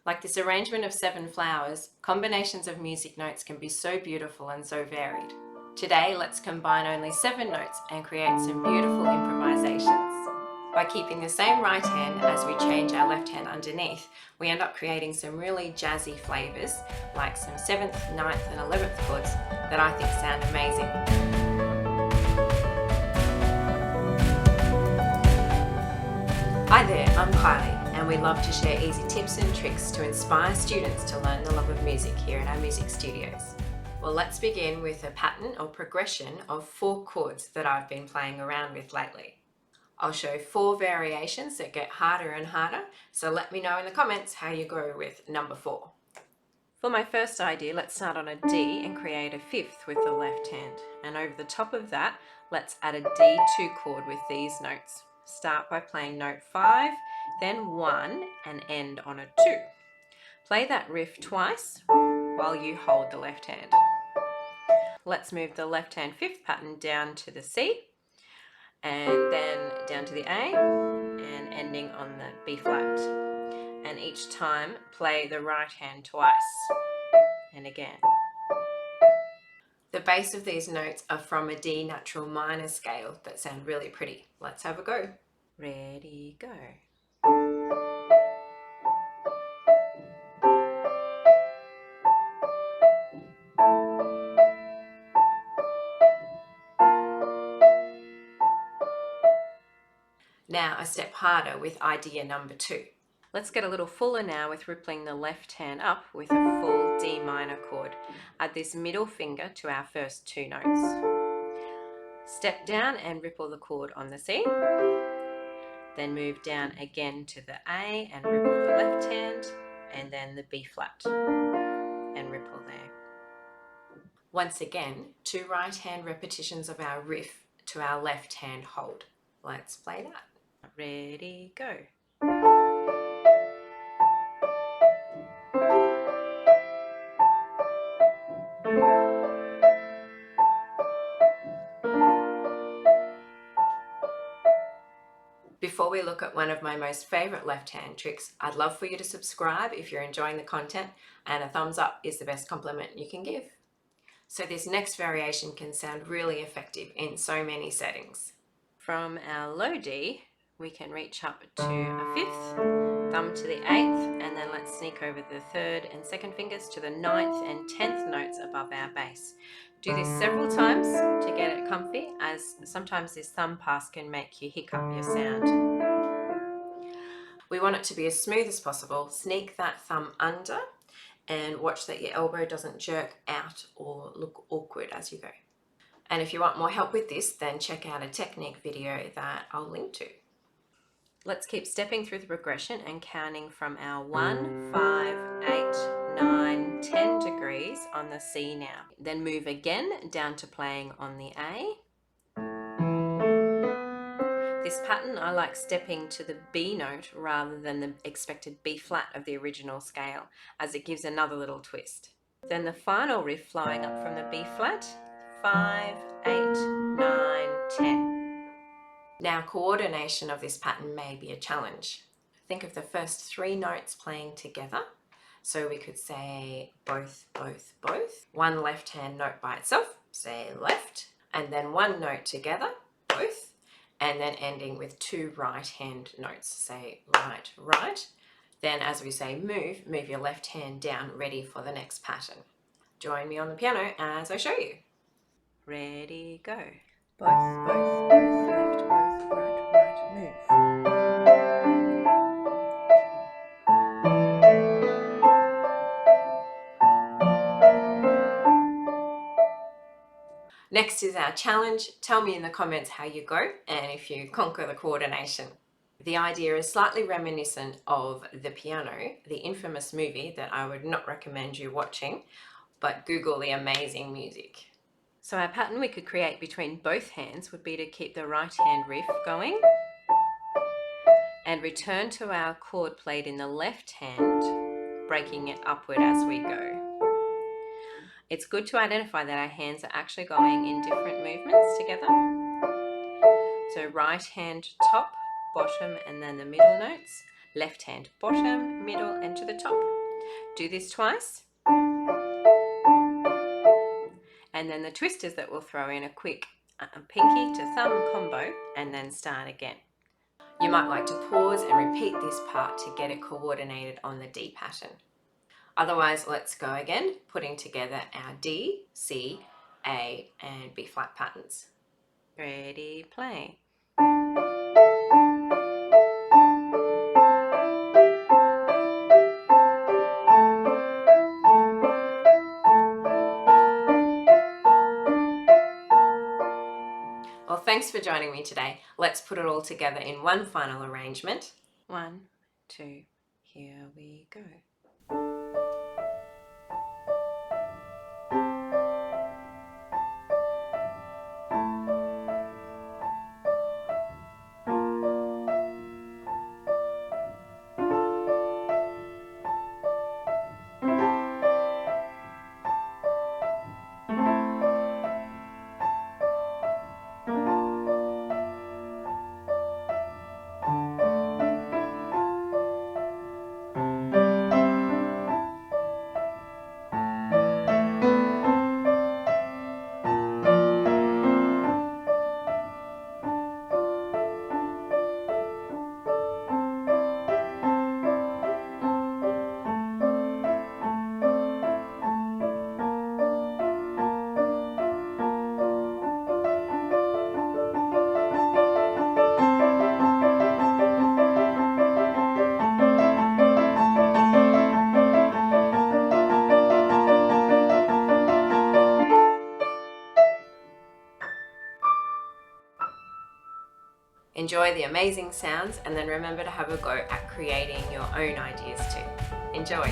Like this arrangement of 7 flowers, combinations of music notes can be so beautiful and so varied. Today, let's combine only 7 notes and create some beautiful improvisations. By keeping the same right hand as we change our left hand underneath, we end up creating some really jazzy flavours, like some 7th, 9th and 11th chords that I think sound amazing. Hi there, I'm Kylie, and we love to share easy tips and tricks to inspire students to learn the love of music here in our music studios. Well, let's begin with a pattern or progression of 4 chords that I've been playing around with lately. I'll show 4 variations that get harder and harder, so let me know in the comments how you go with number 4. For my first idea, let's start on a D and create a 5th with the left hand. And over the top of that, let's add a D2 chord with these notes. Start by playing note 5, then 1, and end on a 2. Play that riff twice while you hold the left hand. Let's move the left hand 5th pattern down to the C, and then down to the A, and ending on the B flat. And each time play the right hand twice, and again. The base of these notes are from a D natural minor scale that sound really pretty. Let's have a go. Ready, go. Now a step harder with idea number 2. Let's get a little fuller now with rippling the left hand up with a full D minor chord. Add this middle finger to our first 2 notes. Step down and ripple the chord on the C. Then move down again to the A and ripple the left hand, and then the B flat and ripple there. Once again, 2 right hand repetitions of our riff to our left hand hold. Let's play that. Ready, go. Before we look at one of my most favourite left hand tricks, I'd love for you to subscribe if you're enjoying the content, and a thumbs up is the best compliment you can give. So this next variation can sound really effective in so many settings. From our low D, we can reach up to a 5th, thumb to the 8th, and then let's sneak over the 3rd and 2nd fingers to the 9th and 10th notes above our bass. Do this several times to get it comfy, as sometimes this thumb pass can make you hiccup your sound. We want it to be as smooth as possible. Sneak that thumb under and watch that your elbow doesn't jerk out or look awkward as you go. And if you want more help with this, then check out a technique video that I'll link to. Let's keep stepping through the progression and counting from our 1, 5, 8, 9, 10 degrees on the C now. Then move again down to playing on the A. This pattern I like stepping to the B note rather than the expected B flat of the original scale, as it gives another little twist. Then the final riff flowing up from the B flat, 5, 8, 9, 10. Now coordination of this pattern may be a challenge. Think of the first 3 notes playing together. So we could say both, both, both. One left hand note by itself, say left, and then one note together, both, and then ending with 2 right hand notes, say right, right. Then as we say move your left hand down, ready for the next pattern. Join me on the piano as I show you. Ready, go. Both, both, both, left, both, right, right, move. Next is our challenge. Tell me in the comments how you go and if you conquer the coordination. The idea is slightly reminiscent of The Piano, the infamous movie that I would not recommend you watching, but Google the amazing music. So our pattern we could create between both hands would be to keep the right hand riff going and return to our chord played in the left hand, breaking it upward as we go. It's good to identify that our hands are actually going in different movements together. So right hand top, bottom, and then the middle notes. Left hand bottom, middle, and to the top. Do this twice. And then the twist is that we'll throw in a quick pinky to thumb combo and then start again. You might like to pause and repeat this part to get it coordinated on the D pattern. Otherwise, let's go again, putting together our D, C, A, and B flat patterns. Ready, play. Well, thanks for joining me today. Let's put it all together in one final arrangement. 1, 2, here we go. Enjoy the amazing sounds and then remember to have a go at creating your own ideas too. Enjoy!